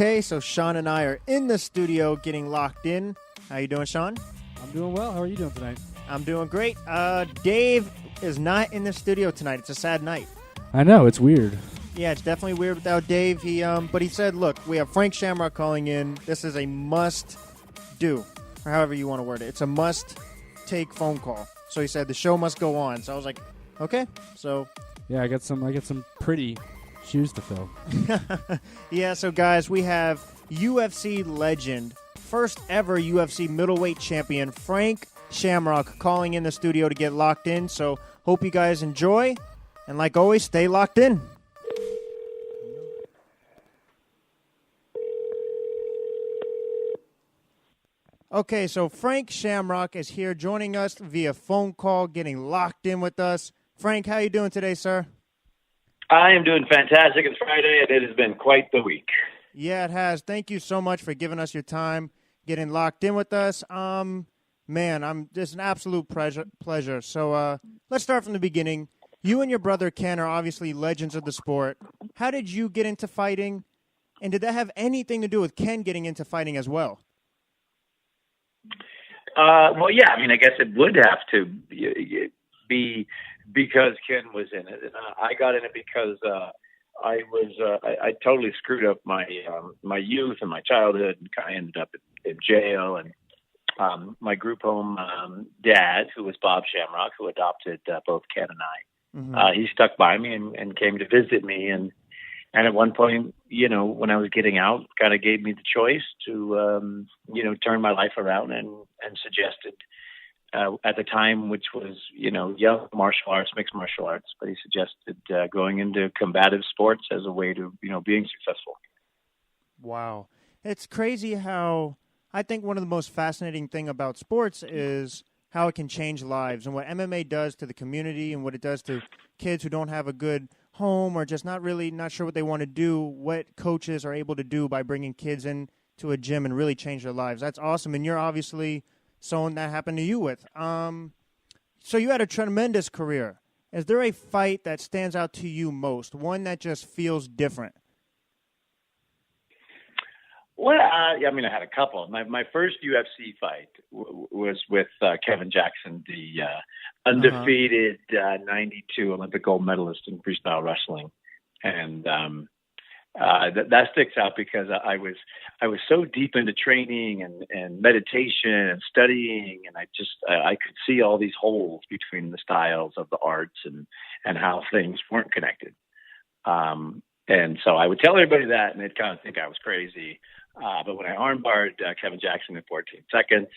Okay, so Sean and I are in the studio getting locked in. How you doing, Sean? I'm doing well. How are you doing tonight? I'm doing great. Dave is not in the studio tonight. It's a sad night. I know, it's weird. Yeah, it's definitely weird without Dave. But he said, look, we have Frank Shamrock calling in. This is a must-do, or however you want to word it. It's a must-take phone call. So he said the show must go on. So I was like, okay. So yeah, I got some pretty shoes to fill. Yeah, so guys, we have UFC legend, first ever UFC middleweight champion, Frank Shamrock, calling in the studio to get locked in. So hope you guys enjoy. And like always, stay locked in. Okay, so Frank Shamrock is here joining us via phone call, getting locked in with us. Frank, how you doing today, sir? I am doing fantastic. It's Friday, and it has been quite the week. Yeah, it has. Thank you so much for giving us your time, getting locked in with us. Man, just an absolute pleasure. So let's start from the beginning. You and your brother Ken are obviously legends of the sport. How did you get into fighting, and did that have anything to do with Ken getting into fighting as well? Well, yeah, I guess it would have to be because Ken was in it. And I got in it because I totally screwed up my youth and my childhood, and kind of ended up in jail. And my group home dad, who was Bob Shamrock, who adopted both Ken and I, he stuck by me and came to visit me. And at one point, when I was getting out, kind of gave me the choice to, turn my life around and suggested at the time, which was, young martial arts, mixed martial arts, but he suggested going into combative sports as a way to, being successful. Wow. It's crazy how I think one of the most fascinating thing about sports is how it can change lives and what MMA does to the community and what it does to kids who don't have a good home or just not sure what they want to do, what coaches are able to do by bringing kids in to a gym and really change their lives. That's awesome. And you're obviously someone that happened to you with. So you had a tremendous career. Is there a fight that stands out to you most, one that just feels different? Well, I had a couple. My first UFC fight was with Kevin Jackson, the undefeated 92 Olympic gold medalist in freestyle wrestling. And that sticks out because I was so deep into training and meditation and studying, and I could see all these holes between the styles of the arts and how things weren't connected. And so I would tell everybody that, and they'd kind of think I was crazy. But when I armbarred Kevin Jackson in 14 seconds,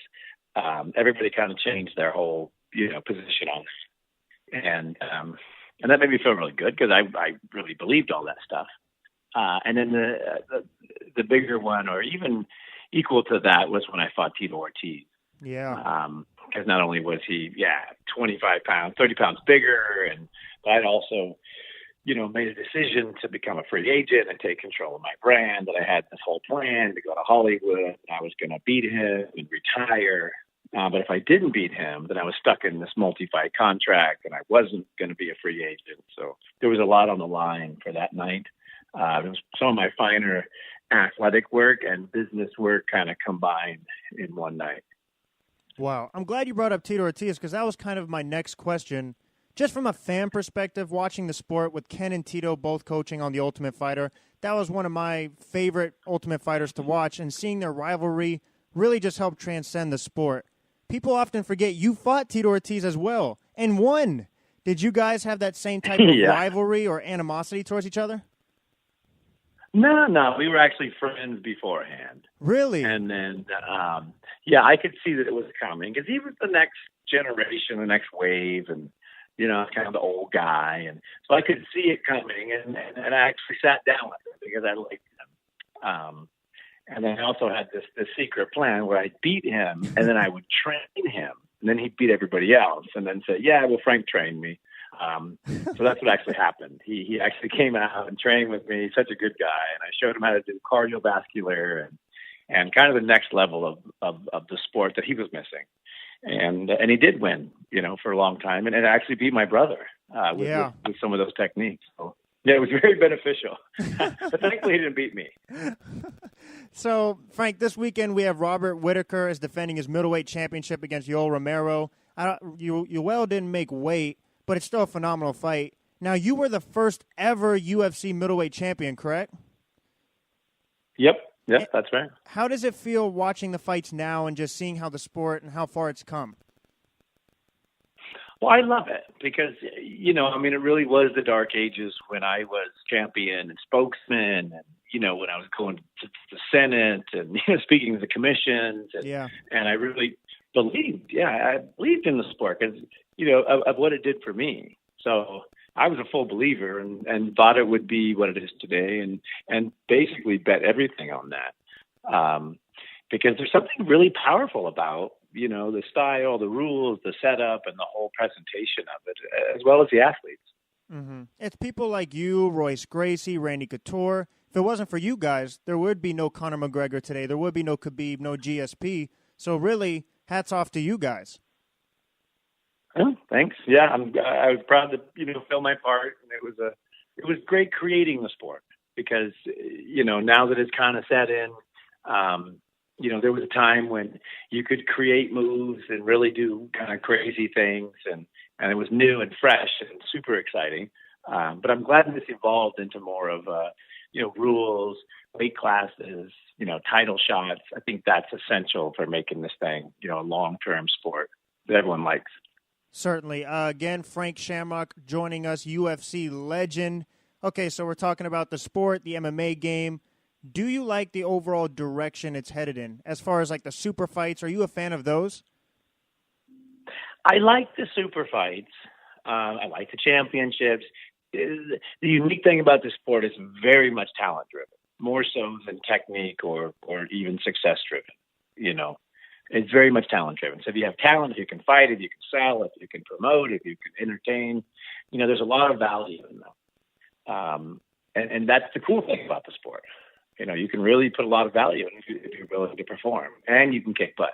everybody kind of changed their whole, position on it. And that made me feel really good because I really believed all that stuff. And then the bigger one, or even equal to that, was when I fought Tito Ortiz. Yeah. Because not only was he, 25 pounds, 30 pounds bigger, but I'd also, made a decision to become a free agent and take control of my brand. That I had this whole plan to go to Hollywood. I was going to beat him and retire. But if I didn't beat him, then I was stuck in this multi-fight contract, and I wasn't going to be a free agent. So there was a lot on the line for that night. It was some of my finer athletic work and business work kind of combined in one night. Wow. I'm glad you brought up Tito Ortiz because that was kind of my next question. Just from a fan perspective, watching the sport with Ken and Tito both coaching on The Ultimate Fighter, that was one of my favorite Ultimate Fighters to watch, and seeing their rivalry really just helped transcend the sport. People often forget you fought Tito Ortiz as well and won. Did you guys have that same type of rivalry or animosity towards each other? No, we were actually friends beforehand. Really? And then, I could see that it was coming because he was the next generation, the next wave, and kind of the old guy. And so I could see it coming, and I actually sat down with him because I liked him. And then I also had this secret plan where I'd beat him, and then I would train him, and then he'd beat everybody else, and then say, Frank trained me. So that's what actually happened. He actually came out and trained with me. He's such a good guy, and I showed him how to do cardiovascular and kind of the next level of the sport that he was missing. And he did win, for a long time, and actually beat my brother with some of those techniques. So Yeah, it was very beneficial. But thankfully, he didn't beat me. So, Frank, this weekend we have Robert Whitaker is defending his middleweight championship against Yoel Romero. Yoel didn't make weight, but it's still a phenomenal fight. Now, you were the first ever UFC middleweight champion, correct? Yep, that's right. How does it feel watching the fights now and just seeing how the sport and how far it's come? Well, I love it because, it really was the dark ages when I was champion and spokesman and, when I was going to the Senate and, speaking to the commissions. And I really believed in the sport because, of what it did for me. So I was a full believer and thought it would be what it is today and basically bet everything on that. Because there's something really powerful about, the style, the rules, the setup, and the whole presentation of it, as well as the athletes. Mm-hmm. It's people like you, Royce Gracie, Randy Couture. If it wasn't for you guys, there would be no Conor McGregor today. There would be no Khabib, no GSP. So really, hats off to you guys. Oh, thanks. Yeah, I was proud to fill my part, and it was great creating the sport because now that it's kind of set in. There was a time when you could create moves and really do kind of crazy things, and it was new and fresh and super exciting. But I'm glad this evolved into more of, rules, weight classes, title shots. I think that's essential for making this thing, a long-term sport that everyone likes. Certainly. Again, Frank Shamrock joining us, UFC legend. Okay, so we're talking about the sport, the MMA game. Do you like the overall direction it's headed in? As far as like the super fights, are you a fan of those? I like the super fights. I like the championships. The unique thing about this sport is very much talent driven, more so than technique or even success driven. It's very much talent driven. So if you have talent, if you can fight, if you can sell, if you can promote, if you can entertain, there's a lot of value in them. And that's the cool thing about the sport. You can really put a lot of value in if you're willing to perform, and you can kick butt.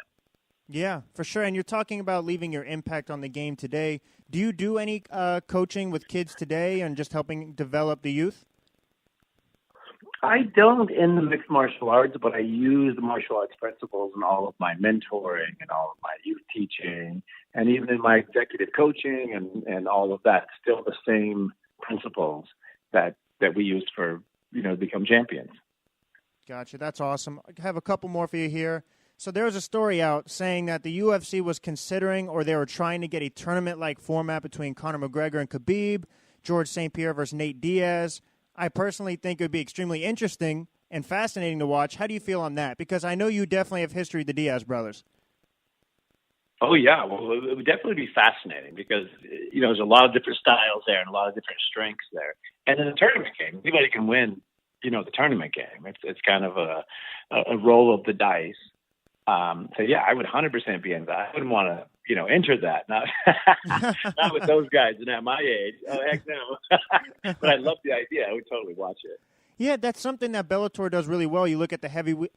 Yeah, for sure. And you're talking about leaving your impact on the game today. Do you do any coaching with kids today and just helping develop the youth? I don't in the mixed martial arts, but I use the martial arts principles in all of my mentoring and all of my youth teaching, and even in my executive coaching and all of that. Still the same principles that we used for to become champions. Gotcha. That's awesome. I have a couple more for you here. So there was a story out saying that the UFC was considering or they were trying to get a tournament-like format between Conor McGregor and Khabib, George St. Pierre versus Nate Diaz. I personally think it would be extremely interesting and fascinating to watch. How do you feel on that? Because I know you definitely have history with the Diaz brothers. Oh, yeah. Well, it would definitely be fascinating because, there's a lot of different styles there and a lot of different strengths there. And in the tournament game, anybody can win the tournament game. It's kind of a roll of the dice. So yeah, I would 100% be in that. I wouldn't want to, enter that. Not with those guys and at my age. Oh, heck no. But I love the idea. I would totally watch it. Yeah, that's something that Bellator does really well. You look at the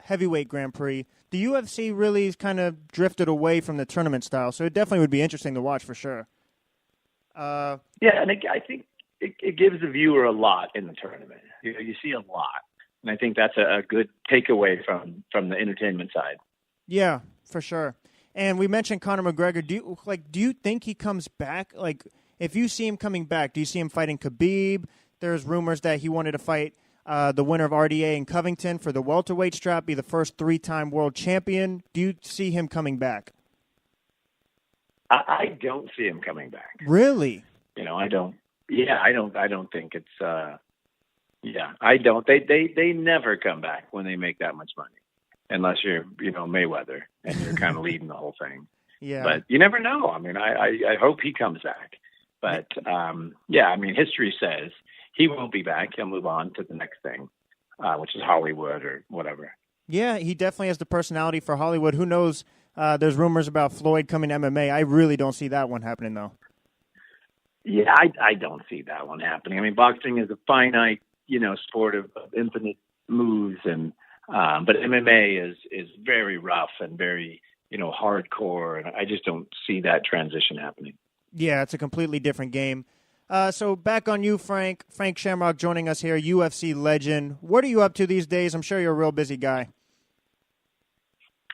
heavyweight Grand Prix. The UFC really has kind of drifted away from the tournament style, so it definitely would be interesting to watch for sure. Yeah, and I think it gives the viewer a lot in the tournament. You see a lot, and I think that's a good takeaway from the entertainment side. Yeah, for sure. And we mentioned Conor McGregor. Do you think he comes back? Like, if you see him coming back, do you see him fighting Khabib? There's rumors that he wanted to fight the winner of RDA in Covington for the welterweight strap, be the first 3-time world champion. Do you see him coming back? I don't see him coming back. Really? I don't. Yeah, I don't think it's. Yeah, I don't. They never come back when they make that much money, unless you're Mayweather and you're kind of leading the whole thing. Yeah. But you never know. I mean, I hope he comes back. But yeah, I mean, history says he won't be back. He'll move on to the next thing, which is Hollywood or whatever. Yeah, he definitely has the personality for Hollywood. Who knows? There's rumors about Floyd coming to MMA. I really don't see that one happening, though. Yeah, I don't see that one happening. I mean, boxing is a finite, sport of infinite moves, and but MMA is very rough and very, hardcore, and I just don't see that transition happening. Yeah, it's a completely different game. So back on you, Frank. Frank Shamrock joining us here, UFC legend. What are you up to these days? I'm sure you're a real busy guy.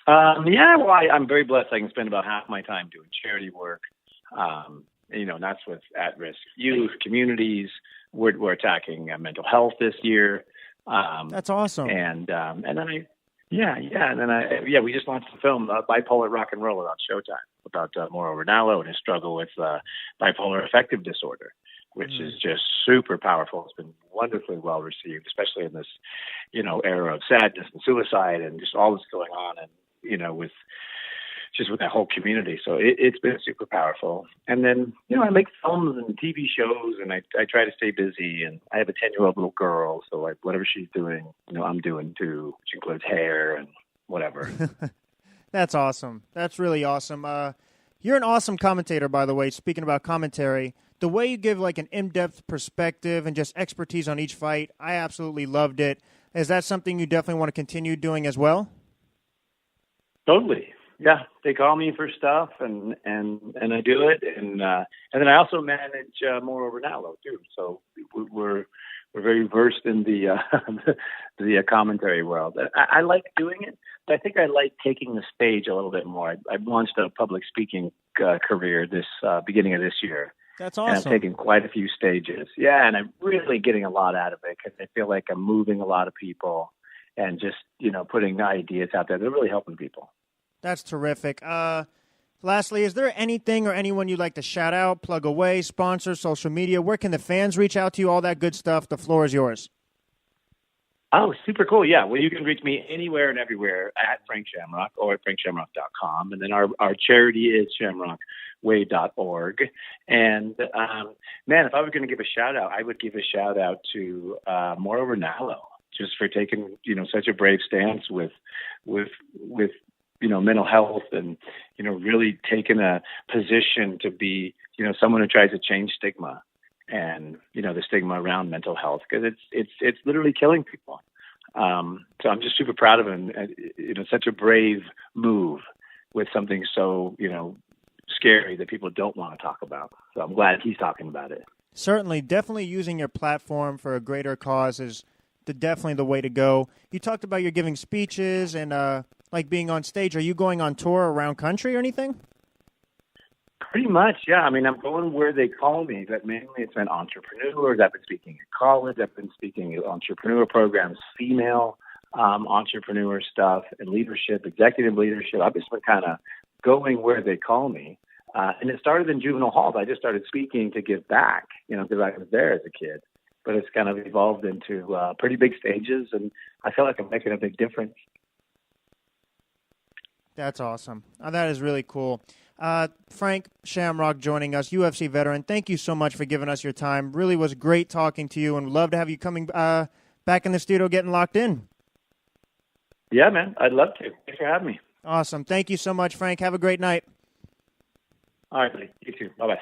Well, I'm very blessed. I can spend about half my time doing charity work. And that's with at-risk youth, communities. We're attacking mental health this year. That's awesome. And then we just launched the film Bipolar Rock and Roller on Showtime about Mauro Ranallo and his struggle with bipolar affective disorder, which is just super powerful. It's been wonderfully well received, especially in this, era of sadness and suicide and just all that's going on, and with that whole community. So it's been super powerful. And then, I make films and TV shows, and I try to stay busy. And I have a 10-year-old little girl, so whatever she's doing, I'm doing too, which includes hair and whatever. That's awesome. That's really awesome. You're an awesome commentator, by the way. Speaking about commentary, the way you give like an in-depth perspective and just expertise on each fight, I absolutely loved it. Is that something you definitely want to continue doing as well? Totally. Yeah, they call me for stuff, and I do it, and then I also manage Mauro Ranallo too. So we're very versed in the the commentary world. I like doing it, but I think I like taking the stage a little bit more. I've launched a public speaking career this beginning of this year. That's awesome. And I've taken quite a few stages. Yeah, and I'm really getting a lot out of it because I feel like I'm moving a lot of people and just putting ideas out there. They're really helping people. That's terrific. Lastly, is there anything or anyone you'd like to shout out, plug away, sponsor, social media? Where can the fans reach out to you? All that good stuff. The floor is yours. Oh, super cool. Yeah. Well, you can reach me anywhere and everywhere at Frank Shamrock or at frankshamrock.com. And then our charity is shamrockway.org. And, man, if I were going to give a shout out, I would give a shout out to Mauro Ranallo, just for taking, such a brave stance with mental health and, really taking a position to be, someone who tries to change stigma and, the stigma around mental health, because it's literally killing people. So I'm just super proud of him. Such a brave move with something so, scary that people don't want to talk about. So I'm glad he's talking about it. Certainly. Definitely using your platform for a greater cause is definitely the way to go. You talked about you're giving speeches and, like being on stage. Are you going on tour around country or anything? Pretty much, yeah. I mean, I'm going where they call me, but mainly it's been entrepreneurs. I've been speaking at college. I've been speaking at entrepreneur programs, female entrepreneur stuff, and leadership, executive leadership. I've just been kind of going where they call me. And it started in juvenile halls. I just started speaking to give back, because I was there as a kid. But it's kind of evolved into pretty big stages, and I feel like I'm making a big difference. That's awesome. That is really cool. Frank Shamrock joining us, UFC veteran. Thank you so much for giving us your time. Really was great talking to you, and love to have you coming back in the studio getting locked in. Yeah, man. I'd love to. Thanks for having me. Awesome. Thank you so much, Frank. Have a great night. All right, buddy. You too. Bye-bye.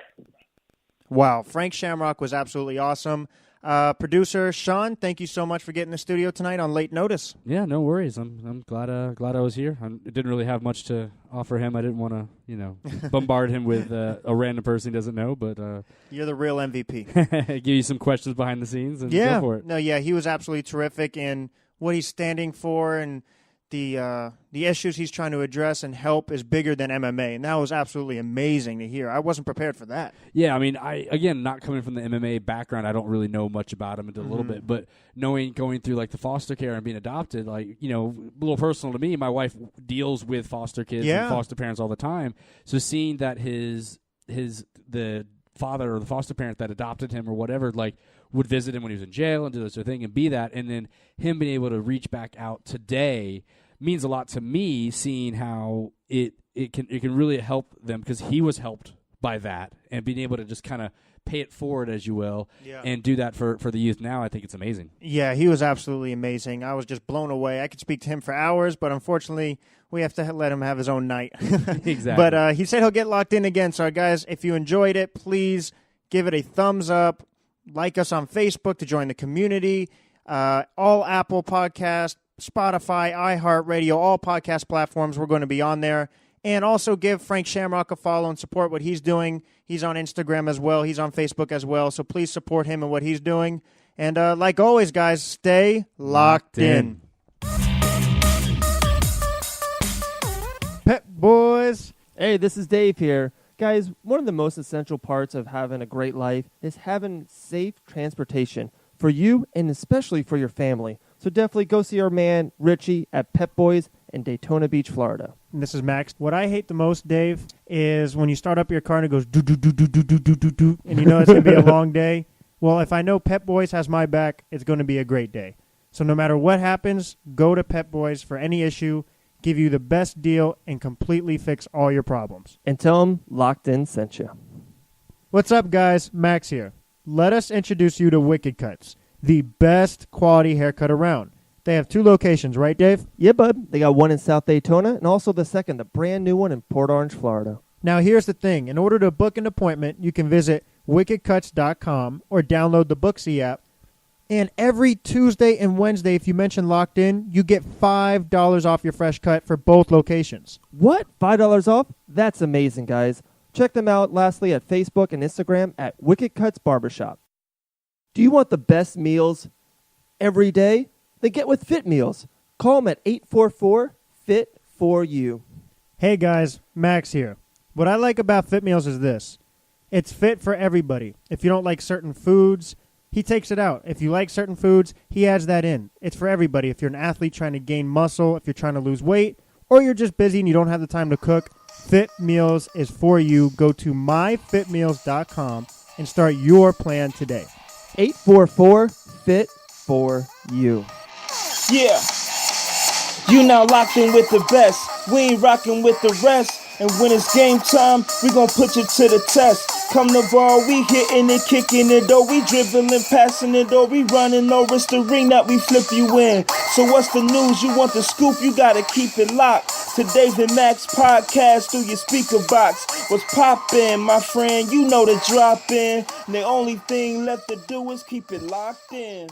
Wow. Frank Shamrock was absolutely awesome. Producer Sean, thank you so much for getting in the studio tonight on late notice. Yeah, no worries. I'm glad I was here. I didn't really have much to offer him. I didn't want to, bombard him with a random person he doesn't know. But you're the real MVP. Give you some questions behind the scenes and go for it. No, yeah, he was absolutely terrific in what he's standing for, and the issues he's trying to address and help is bigger than MMA, and that was absolutely amazing to hear. I wasn't prepared for that. Yeah, I mean, again, not coming from the MMA background, I don't really know much about him until a little bit, but going through like the foster care and being adopted, like, a little personal to me, my wife deals with foster kids and foster parents all the time, so seeing that the father or the foster parent that adopted him or whatever, like, would visit him when he was in jail and do this sort of thing and be that, and then him being able to reach back out today means a lot to me, seeing how it can really help them, because he was helped by that, and being able to just kind of pay it forward, as you will, and do that for the youth now, I think it's amazing. Yeah, he was absolutely amazing. I was just blown away. I could speak to him for hours, but unfortunately, we have to let him have his own night. Exactly. But he said he'll get locked in again. So, guys, if you enjoyed it, please give it a thumbs up. Like us on Facebook to join the community. All Apple Podcasts, Spotify, iHeartRadio, all podcast platforms. We're going to be on there. And also give Frank Shamrock a follow and support what he's doing. He's on Instagram as well. He's on Facebook as well. So please support him and what he's doing. And like always, guys, stay locked in. Pep-Boys. Hey, this is Dave here. Guys, one of the most essential parts of having a great life is having safe transportation for you and especially for your family. So definitely go see our man, Richie, at Pep-Boys in Daytona Beach, Florida. And this is Max. What I hate the most, Dave, is when you start up your car and it goes do-do-do-do-do-do-do-do, and you know it's going to be a long day. Well, if I know Pep-Boys has my back, it's going to be a great day. So no matter what happens, go to Pep-Boys for any issue, give you the best deal, and completely fix all your problems. And tell them Locked In sent you. What's up, guys? Max here. Let us introduce you to Wicked Cuts, the best quality haircut around. They have 2 locations, right, Dave? Yeah, bud. They got one in South Daytona and also the second, the brand new one in Port Orange, Florida. Now, here's the thing. In order to book an appointment, you can visit wickedcuts.com or download the Booksy app. And every Tuesday and Wednesday, if you mention Locked In, you get $5 off your fresh cut for both locations. What? $5 off? That's amazing, guys. Check them out, lastly, at Facebook and Instagram at Wicked Cuts Barbershop. Do you want the best meals every day? Then get with Fit Meals. Call them at 844-FIT-4U. Hey, guys. Max here. What I like about Fit Meals is this. It's fit for everybody. If you don't like certain foods, he takes it out. If you like certain foods, he adds that in. It's for everybody. If you're an athlete trying to gain muscle, if you're trying to lose weight, or you're just busy and you don't have the time to cook, Fit Meals is for you. Go to myfitmeals.com and start your plan today. 844-FIT-4U. Yeah, you now locked in with the best. We ain't rocking with the rest. And when it's game time, we gon' put you to the test. Come the ball, we hitting it, kicking it, though. We dribbling, passing it, though. We running, no risk the ring that we flip you in. So what's the news? You want the scoop? You gotta keep it locked. To David Max podcast through your speaker box. What's poppin', my friend? You know the drop in. And the only thing left to do is keep it locked in.